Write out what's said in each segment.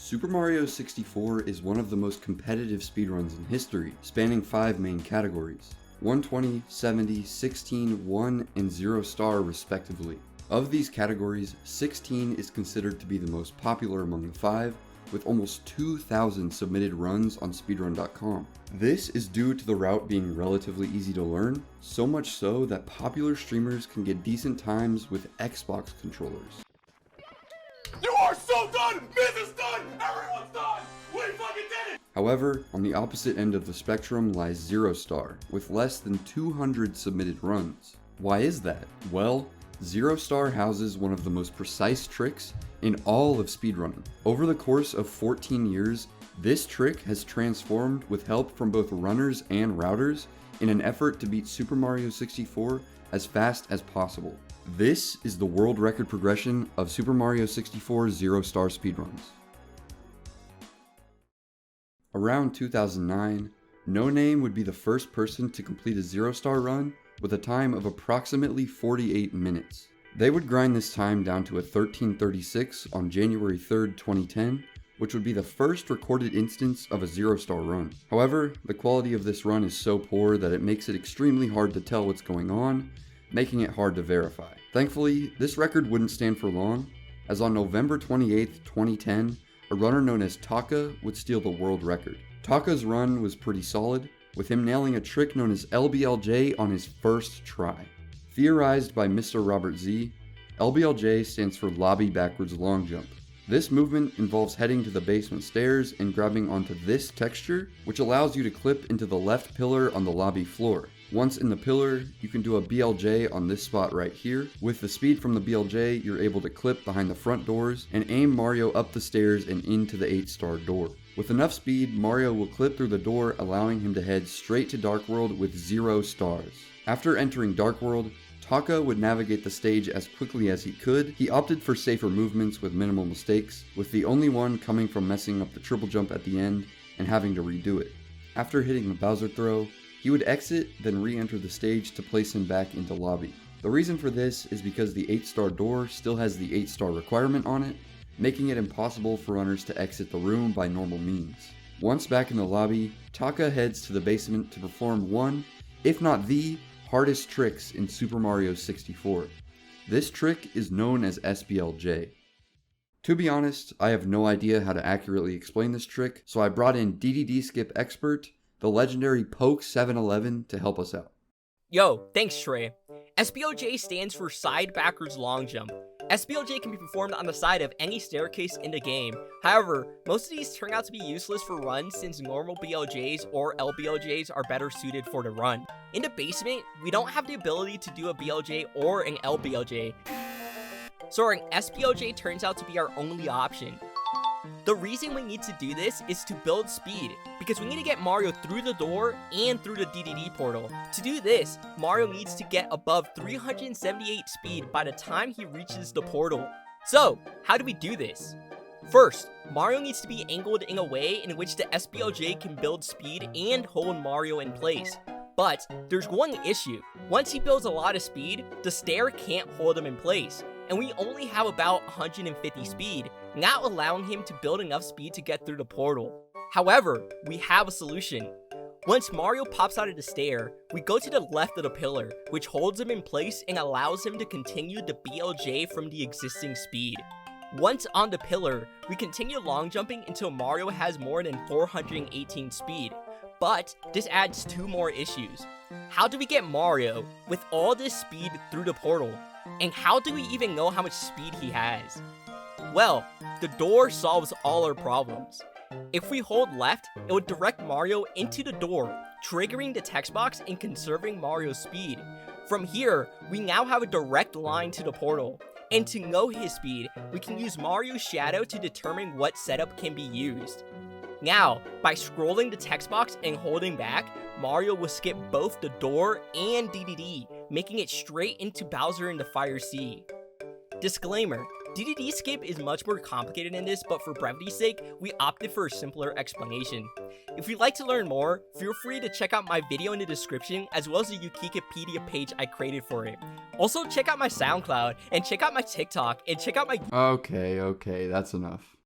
Super Mario 64 is one of the most competitive speedruns in history, spanning 5 main categories: 120, 70, 16, 1, and 0 star respectively. Of these categories, 16 is considered to be the most popular among the 5, with almost 2,000 submitted runs on speedrun.com. This is due to the route being relatively easy to learn, so much so that popular streamers can get decent times with Xbox controllers. You are so done! Myth is done! Everyone's done! We fucking did it! However, on the opposite end of the spectrum lies 0 star, with less than 200 submitted runs. Why is that? Well, 0 star houses one of the most precise tricks in all of speedrunning. Over the course of 14 years, this trick has transformed with help from both runners and routers in an effort to beat Super Mario 64 as fast as possible. This is the world record progression of Super Mario 64 0 star speedruns. Around 2009, No Name would be the first person to complete a 0 star run with a time of approximately 48 minutes. They would grind this time down to a 13:36 on January 3rd, 2010, which would be the first recorded instance of a 0 star run. However, the quality of this run is so poor that it makes it extremely hard to tell what's going on, making it hard to verify. Thankfully, this record wouldn't stand for long, as on November 28th, 2010, a runner known as Taka would steal the world record. Taka's run was pretty solid, with him nailing a trick known as LBLJ on his first try. Theorized by Mr. Robert Z, LBLJ stands for Lobby Backwards Long Jump. This movement involves heading to the basement stairs and grabbing onto this texture, which allows you to clip into the left pillar on the lobby floor. Once in the pillar, you can do a BLJ on this spot right here. With the speed from the BLJ, you're able to clip behind the front doors and aim Mario up the stairs and into the 8-star door. With enough speed, Mario will clip through the door, allowing him to head straight to Dark World with 0 stars. After entering Dark World, Taka would navigate the stage as quickly as he could. He opted for safer movements with minimal mistakes, with the only one coming from messing up the triple jump at the end and having to redo it. After hitting the Bowser throw, he would exit, then re-enter the stage to place him back into lobby. The reason for this is because the 8-star door still has the 8-star requirement on it, making it impossible for runners to exit the room by normal means. Once back in the lobby, Taka heads to the basement to perform one, if not the, hardest tricks in Super Mario 64. This trick is known as SBLJ. To be honest, I have no idea how to accurately explain this trick, so I brought in DDD skip expert, the legendary Poke711, to help us out. Yo, thanks Trey. SBLJ stands for Side Backwards Long Jump. SBLJ can be performed on the side of any staircase in the game. However, most of these turn out to be useless for runs since normal BLJs or LBLJs are better suited for the run. In the basement, we don't have the ability to do a BLJ or an LBLJ, so an SBLJ turns out to be our only option. The reason we need to do this is to build speed, because we need to get Mario through the door and through the DDD portal. To do this, Mario needs to get above 378 speed by the time he reaches the portal. So, how do we do this? First, Mario needs to be angled in a way in which the SBLJ can build speed and hold Mario in place. But, there's one issue. Once he builds a lot of speed, the stair can't hold him in place, and we only have about 150 speed, not allowing him to build enough speed to get through the portal. However, we have a solution. Once Mario pops out of the stair, we go to the left of the pillar, which holds him in place and allows him to continue the BLJ from the existing speed. Once on the pillar, we continue long jumping until Mario has more than 418 speed. But this adds 2 more issues. How do we get Mario with all this speed through the portal? And how do we even know how much speed he has? Well, the door solves all our problems. If we hold left, it would direct Mario into the door, triggering the text box and conserving Mario's speed. From here, we now have a direct line to the portal. And to know his speed, we can use Mario's shadow to determine what setup can be used. Now, by scrolling the text box and holding back, Mario will skip both the door and DDD, making it straight into Bowser in the Fire Sea. Disclaimer, DDD skip is much more complicated than this, but for brevity's sake, we opted for a simpler explanation. If you'd like to learn more, feel free to check out my video in the description, as well as the Wikipedia page I created for it. Also, check out my SoundCloud, and check out my TikTok, and check out my... Okay, that's enough.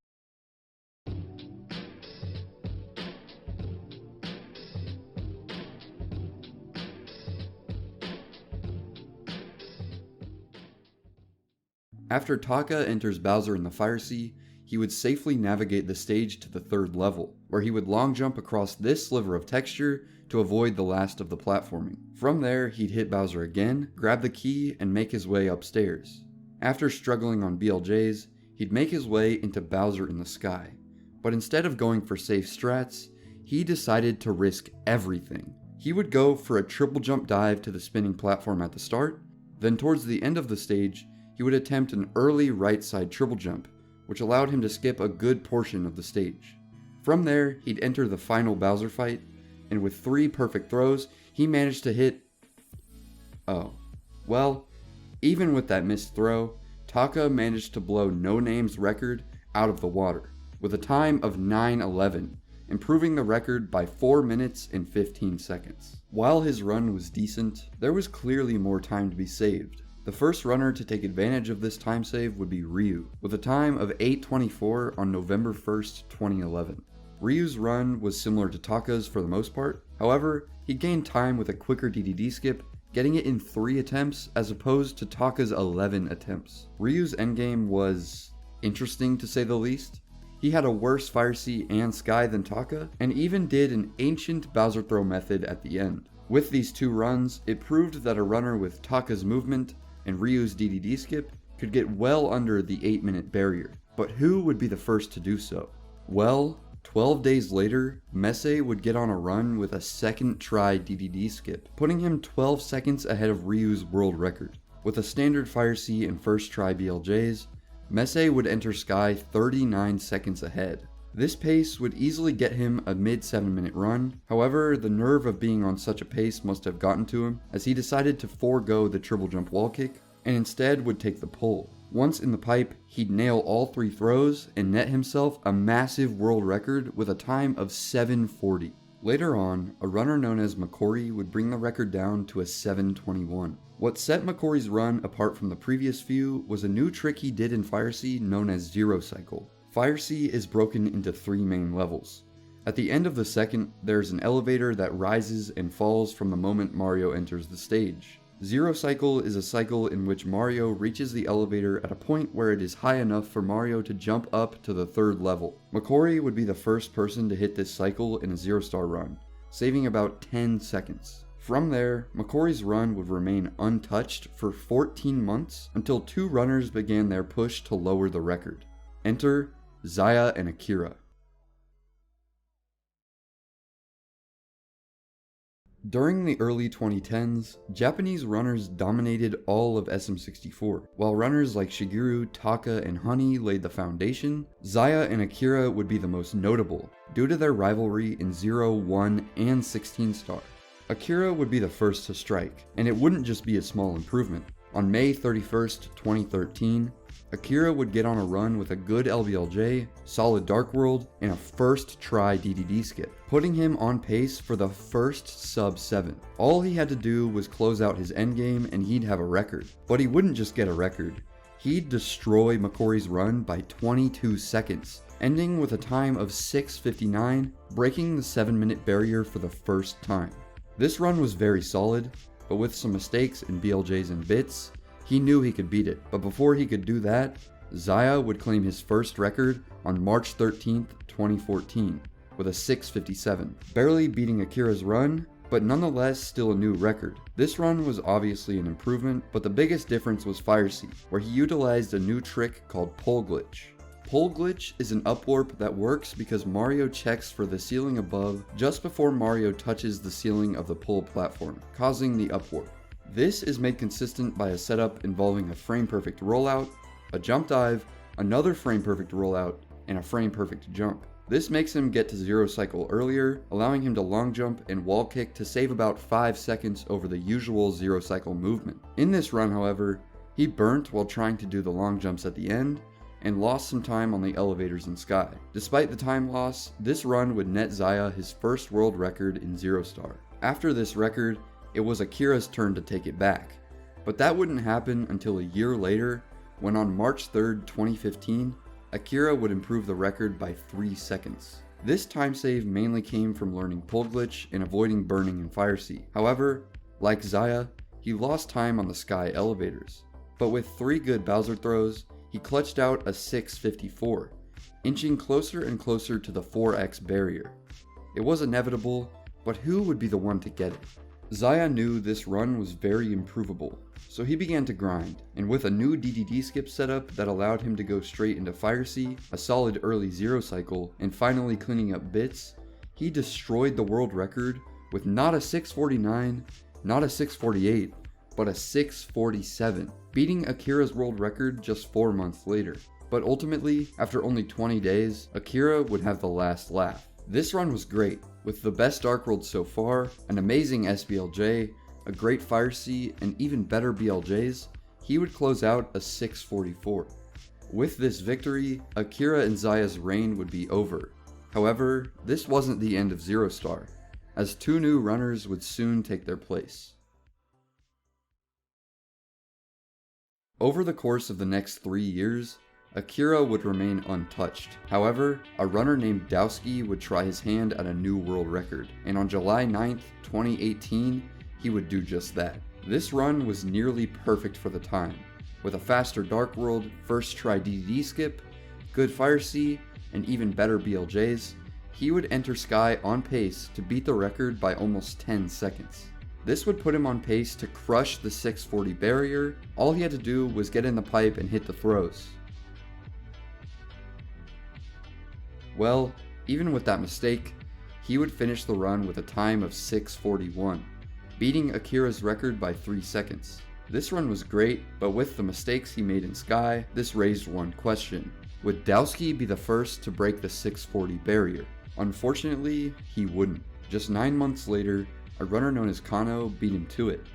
After Taka enters Bowser in the Fire Sea, he would safely navigate the stage to the 3rd level, where he would long jump across this sliver of texture to avoid the last of the platforming. From there, he'd hit Bowser again, grab the key, and make his way upstairs. After struggling on BLJs, he'd make his way into Bowser in the Sky. But instead of going for safe strats, he decided to risk everything. He would go for a triple jump dive to the spinning platform at the start, then towards the end of the stage, he would attempt an early right side triple jump, which allowed him to skip a good portion of the stage. From there, he'd enter the final Bowser fight, and with 3 perfect throws, he managed to hit... Oh. Well, even with that missed throw, Taka managed to blow No Name's record out of the water, with a time of 9:11, improving the record by 4 minutes and 15 seconds. While his run was decent, there was clearly more time to be saved. The first runner to take advantage of this time save would be Ryu, with a time of 8:24 on November 1st, 2011. Ryu's run was similar to Taka's for the most part, however, he gained time with a quicker DDD skip, getting it in 3 attempts as opposed to Taka's 11 attempts. Ryu's endgame was interesting to say the least. He had a worse Fire Sea and Sky than Taka, and even did an ancient Bowser throw method at the end. With these 2 runs, it proved that a runner with Taka's movement and Ryu's DDD skip could get well under the 8-minute barrier. But who would be the first to do so? Well, 12 days later, Messe would get on a run with a second try DDD skip, putting him 12 seconds ahead of Ryu's world record. With a standard Fire Sea and first try BLJs, Messe would enter Sky 39 seconds ahead. This pace would easily get him a mid 7-minute run, however, the nerve of being on such a pace must have gotten to him, as he decided to forego the triple jump wall kick, and instead would take the pull. Once in the pipe, he'd nail all 3 throws and net himself a massive world record with a time of 7:40. Later on, a runner known as Makori would bring the record down to a 7:21. What set Makori's run apart from the previous few was a new trick he did in Fire Sea known as Zero Cycle. Fire Sea is broken into 3 main levels. At the end of the second, there's an elevator that rises and falls from the moment Mario enters the stage. Zero Cycle is a cycle in which Mario reaches the elevator at a point where it is high enough for Mario to jump up to the 3rd level. Makori would be the first person to hit this cycle in a 0-star run, saving about 10 seconds. From there, Makori's run would remain untouched for 14 months until 2 runners began their push to lower the record. Enter Zaya and Akira. During the early 2010s, Japanese runners dominated all of SM64. While runners like Shigeru, Taka, and Honey laid the foundation, Zaya and Akira would be the most notable, due to their rivalry in 0, 1, and 16-star. Akira would be the first to strike, and it wouldn't just be a small improvement. On May 31st, 2013, Akira would get on a run with a good LBLJ, solid Dark World, and a first try DDD skip, putting him on pace for the first sub 7. All he had to do was close out his endgame and he'd have a record. But he wouldn't just get a record, he'd destroy Makori's run by 22 seconds, ending with a time of 6:59, breaking the 7-minute barrier for the first time. This run was very solid, but with some mistakes in BLJs and bits, he knew he could beat it. But before he could do that, Zaya would claim his first record on March 13th, 2014, with a 6:57, barely beating Akira's run, but nonetheless still a new record. This run was obviously an improvement, but the biggest difference was Fire Sea, where he utilized a new trick called Pole Glitch. Pole Glitch is an upwarp that works because Mario checks for the ceiling above just before Mario touches the ceiling of the pole platform, causing the upwarp. This is made consistent by a setup involving a frame-perfect rollout, a jump dive, another frame-perfect rollout, and a frame-perfect jump. This makes him get to 0 cycle earlier, allowing him to long jump and wall kick to save about 5 seconds over the usual 0 cycle movement. In this run, however, he burnt while trying to do the long jumps at the end, and lost some time on the elevators in Sky. Despite the time loss, this run would net Zaya his first world record in 0-star. After this record, it was Akira's turn to take it back, but that wouldn't happen until a year later, when on March 3rd, 2015, Akira would improve the record by 3 seconds. This time save mainly came from learning Pole Glitch and avoiding burning in Fire Sea. However, like Zaya, he lost time on the Sky elevators. But with 3 good Bowser throws, he clutched out a 654, inching closer and closer to the 4x barrier. It was inevitable, but who would be the one to get it? Xayah knew this run was very improvable, so he began to grind, and with a new DDD skip setup that allowed him to go straight into Fire Sea, a solid early zero cycle, and finally cleaning up bits, he destroyed the world record with not a 649, not a 648, but a 647, beating Akira's world record just 4 months later. But ultimately, after only 20 days, Akira would have the last laugh. This run was great, with the best Dark World so far, an amazing SBLJ, a great Fire Sea, and even better BLJs. He would close out a 644. With this victory, Akira and Xayah's reign would be over. However, this wasn't the end of Zero Star, as 2 new runners would soon take their place. Over the course of the next 3 years, Akira would remain untouched. However, a runner named Dowski would try his hand at a new world record, and on July 9th, 2018, he would do just that. This run was nearly perfect for the time, with a faster Dark World, first try DDD skip, good Fire Sea, and even better BLJs. He would enter Sky on pace to beat the record by almost 10 seconds. This would put him on pace to crush the 640 barrier. All he had to do was get in the pipe and hit the throws. Well, even with that mistake, he would finish the run with a time of 641, beating Akira's record by 3 seconds. This run was great, but with the mistakes he made in Sky, this raised one question. Would Dowski be the first to break the 640 barrier? Unfortunately, he wouldn't. Just 9 months later, a runner known as Kano beat him to it.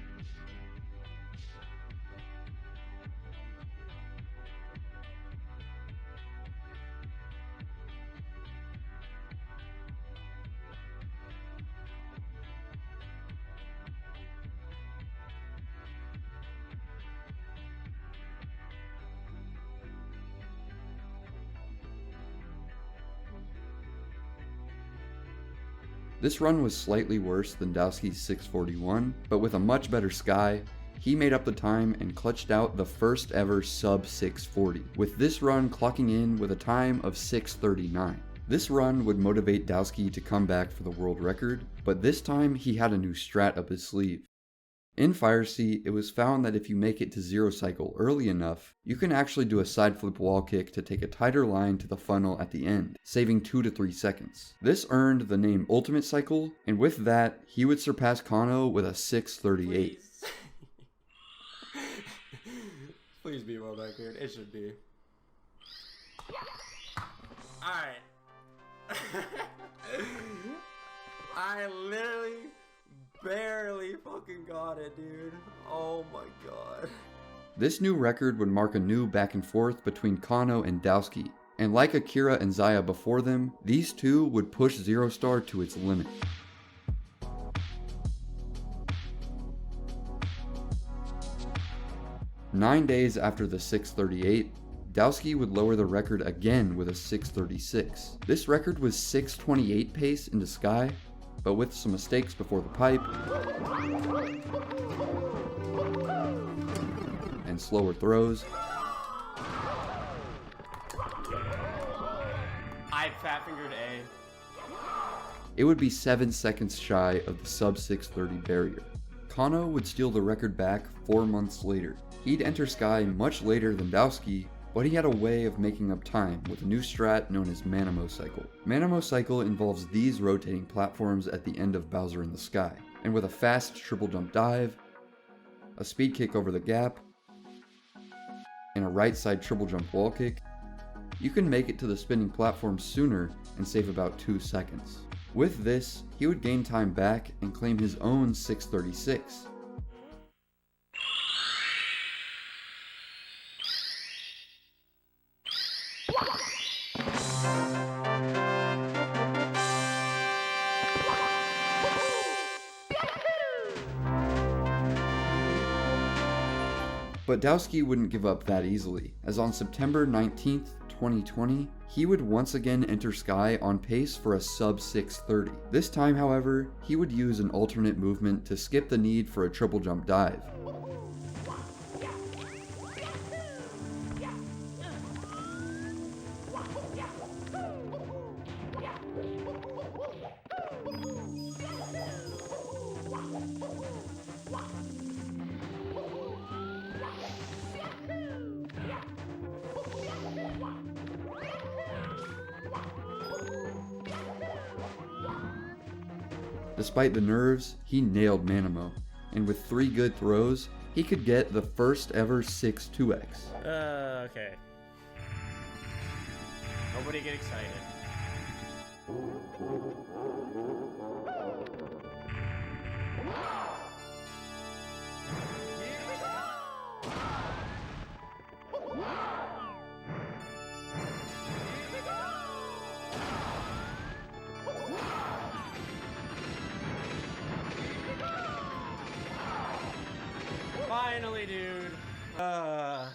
This run was slightly worse than Dowski's 641, but with a much better Sky, he made up the time and clutched out the first ever sub 640, with this run clocking in with a time of 639. This run would motivate Dowski to come back for the world record, but this time he had a new strat up his sleeve. In Fire Sea, it was found that if you make it to zero cycle early enough, you can actually do a side flip wall kick to take a tighter line to the funnel at the end, saving 2 to 3 seconds. This earned the name Ultimate Cycle, and with that, he would surpass Kano with a 638. Please be world record. It should be. Alright. I literally barely fucking got it, dude. Oh my god. This new record would mark a new back and forth between Kano and Dowski, and like Akira and Xayah before them, these two would push Zero Star to its limit. Nine days after the 638, Dowski would lower the record again with a 636. This record was 628 pace into Sky, but with some mistakes before the pipe and slower throws, I fat fingered A. it would be 7 seconds shy of the sub 630 barrier. Kano would steal the record back 4 months later. He'd enter Sky much later than Dowski, but he had a way of making up time with a new strat known as Manamo Cycle. Manamo Cycle involves these rotating platforms at the end of Bowser in the Sky, and with a fast triple jump dive, a speed kick over the gap, and a right side triple jump wall kick, you can make it to the spinning platform sooner and save about 2 seconds. With this, he would gain time back and claim his own 636. But Dowski wouldn't give up that easily, as on September 19th, 2020, he would once again enter Sky on pace for a sub 630. This time, however, he would use an alternate movement to skip the need for a triple jump dive. Despite the nerves, he nailed Manamo, and with 3 good throws, he could get the first ever 6-2x. Okay. Nobody get excited. Finally, dude. Alright.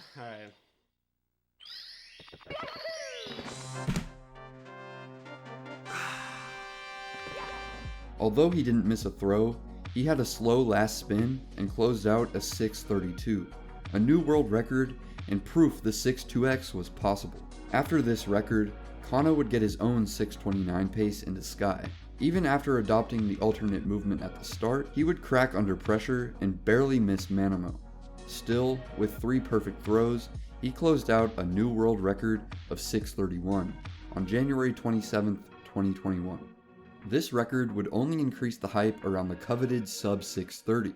Although he didn't miss a throw, he had a slow last spin and closed out a 6.32, a new world record and proof the 6.2x was possible. After this record, Kano would get his own 6.29 pace into Sky. Even after adopting the alternate movement at the start, he would crack under pressure and barely miss Manamo. Still, with 3 perfect throws, he closed out a new world record of 6.31 on January 27, 2021. This record would only increase the hype around the coveted sub 6.30.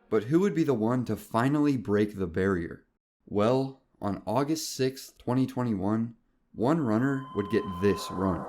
But who would be the one to finally break the barrier? Well, on August 6, 2021, one runner would get this run.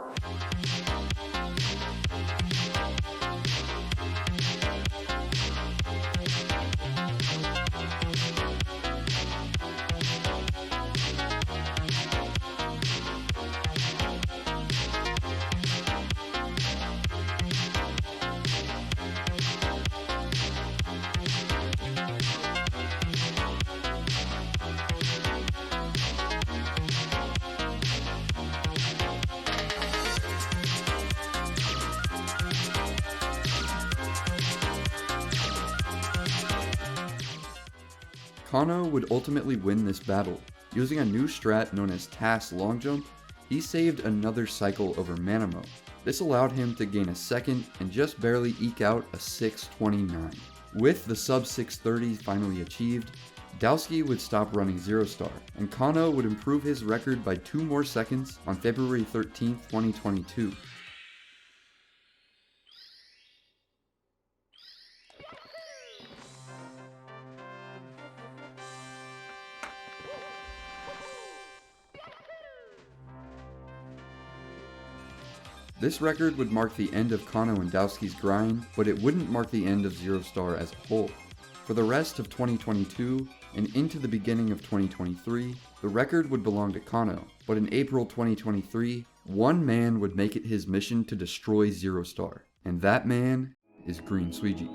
Kano would ultimately win this battle. Using a new strat known as TAS long jump, he saved another cycle over Manamo. This allowed him to gain a second and just barely eke out a 6.29. With the sub 6.30 finally achieved, Dowski would stop running 0 star, and Kano would improve his record by 2 more seconds on February 13, 2022. This record would mark the end of Kano and Dowski's grind, but it wouldn't mark the end of 0 star as a whole. For the rest of 2022 and into the beginning of 2023, the record would belong to Kano, but in April 2023, one man would make it his mission to destroy 0 star, and that man is Greensuigi.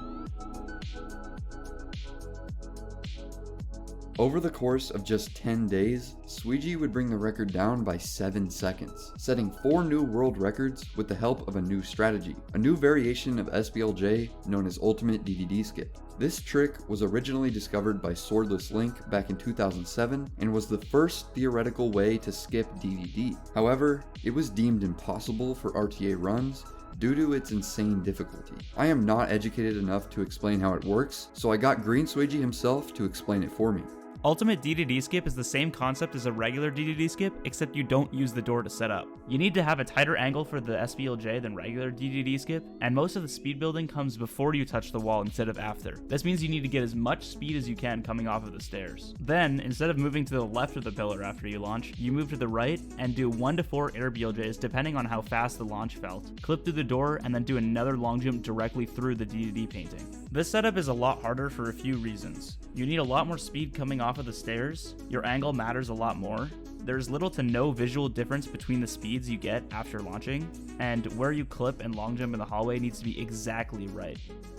Over the course of just 10 days, Suigi would bring the record down by 7 seconds, setting 4 new world records with the help of a new strategy, a new variation of SBLJ known as Ultimate DDD Skip. This trick was originally discovered by Swordless Link back in 2007 and was the first theoretical way to skip DDD. However, it was deemed impossible for RTA runs due to its insane difficulty. I am not educated enough to explain how it works, so I got Greensuigi himself to explain it for me. Ultimate DDD Skip is the same concept as a regular DDD Skip, except you don't use the door to set up. You need to have a tighter angle for the SBLJ than regular DDD Skip, and most of the speed building comes before you touch the wall instead of after. This means you need to get as much speed as you can coming off of the stairs. Then, instead of moving to the left of the pillar after you launch, you move to the right and do 1 to 4 air BLJs depending on how fast the launch felt. Clip through the door and then do another long jump directly through the DDD painting. This setup is a lot harder for a few reasons. You need a lot more speed coming off of the stairs, your angle matters a lot more, there's little to no visual difference between the speeds you get after launching, and where you clip and long jump in the hallway needs to be exactly right.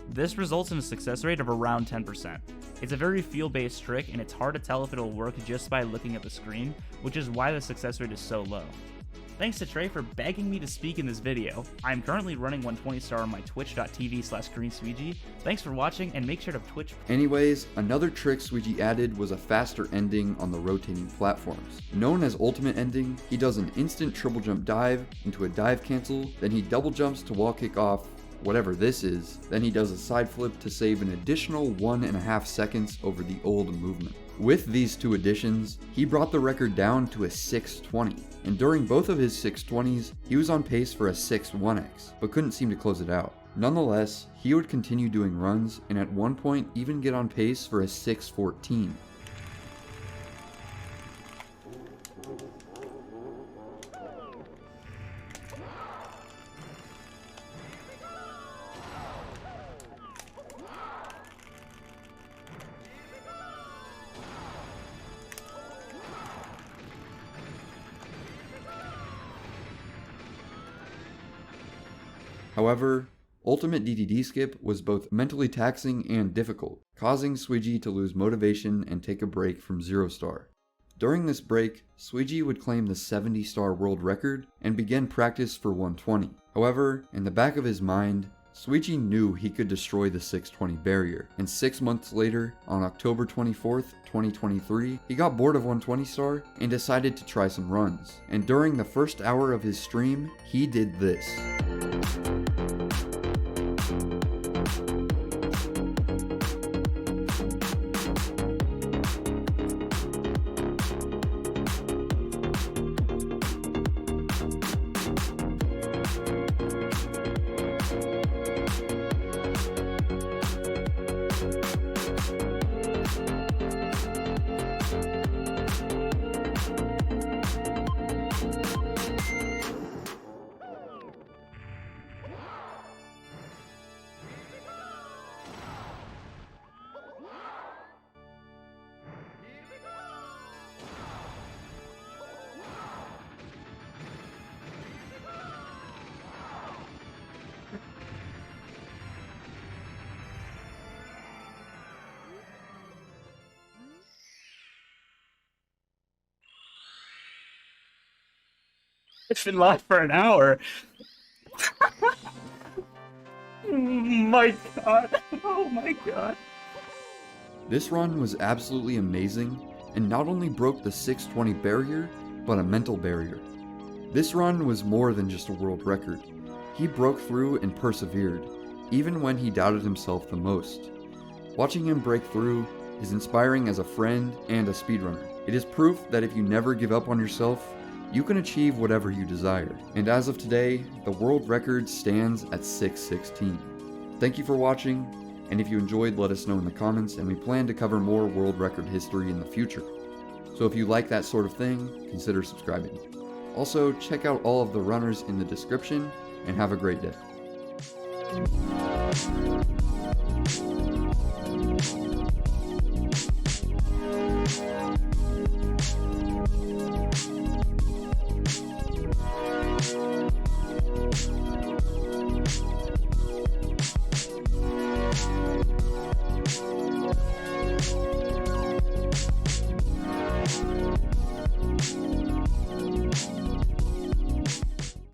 This results in a success rate of around 10%. It's a very feel-based trick, and it's hard to tell if it'll work just by looking at the screen, which is why the success rate is so low. Thanks to Trey for begging me to speak in this video. I'm currently running 120 star on my twitch.tv/Greensuigi. Thanks for watching, and make sure to Twitch. Anyways, another trick Suigi added was a faster ending on the rotating platforms. Known as Ultimate Ending, he does an instant triple jump dive into a dive cancel, then he double jumps to wall kick off whatever this is, then he does a side flip to save an additional 1.5 seconds over the old movement. With these 2 additions, he brought the record down to a 6.20, and during both of his 6.20s, he was on pace for a 6.1x, but couldn't seem to close it out. Nonetheless, he would continue doing runs and at one point even get on pace for a 6:14. However, Ultimate DDD Skip was both mentally taxing and difficult, causing Suigi to lose motivation and take a break from 0-star. During this break, Suigi would claim the 70-star world record and begin practice for 120. However, in the back of his mind, Suigi knew he could destroy the 620 barrier, and 6 months later, on October 24th, 2023, he got bored of 120 star and decided to try some runs. And during the first hour of his stream, he did this. It's been live for an hour. Oh my god. Oh my god. This run was absolutely amazing and not only broke the 620 barrier, but a mental barrier. This run was more than just a world record. He broke through and persevered, even when he doubted himself the most. Watching him break through is inspiring as a friend and a speedrunner. It is proof that if you never give up on yourself, you can achieve whatever you desire. And as of today, the world record stands at 6:16. Thank you for watching, and if you enjoyed, let us know in the comments, and we plan to cover more world record history in the future. So if you like that sort of thing, consider subscribing. Also, check out all of the runners in the description, and have a great day.